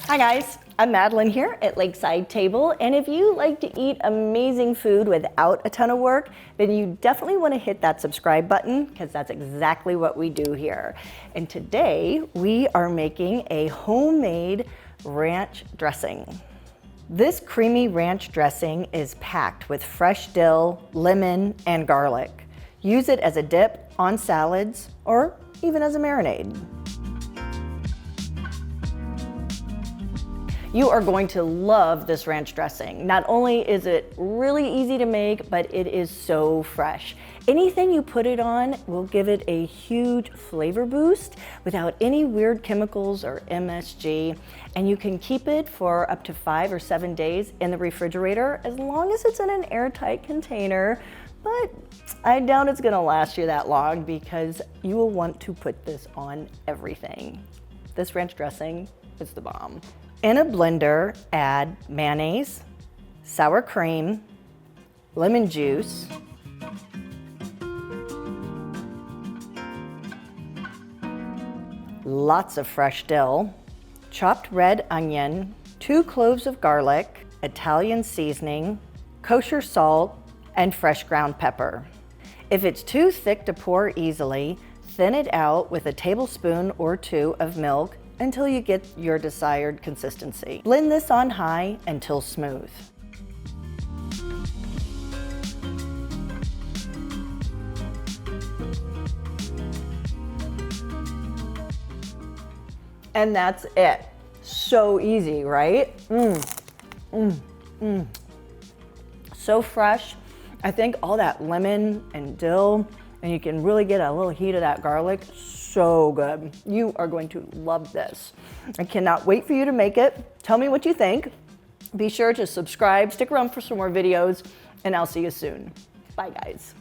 Hi guys, I'm Madeline here at Lakeside Table, and if you like to eat amazing food without a ton of work, then you definitely want to hit that subscribe button because that's exactly what we do here. And today we are making a homemade ranch dressing. This creamy ranch dressing is packed with fresh dill, lemon, and garlic. Use it as a dip on salads or even as a marinade. You are going to love this ranch dressing. Not only is it really easy to make, but it is so fresh. Anything you put it on will give it a huge flavor boost without any weird chemicals or MSG. And you can keep it for up to 5 or 7 days in the refrigerator as long as it's in an airtight container. But I doubt it's gonna last you that long because you will want to put this on everything. This ranch dressing is the bomb. In a blender, add mayonnaise, sour cream, lemon juice, lots of fresh dill, chopped red onion, 2 cloves of garlic, Italian seasoning, kosher salt, and fresh ground pepper. If it's too thick to pour easily, thin it out with a tablespoon or 2 of milk until you get your desired consistency. Blend this on high until smooth. And that's it. So easy, right? So fresh. I think all that lemon and dill, and you can really get a little heat of that garlic. So good. You are going to love this. I cannot wait for you to make it. Tell me what you think. Be sure to subscribe, stick around for some more videos, and I'll see you soon. Bye guys.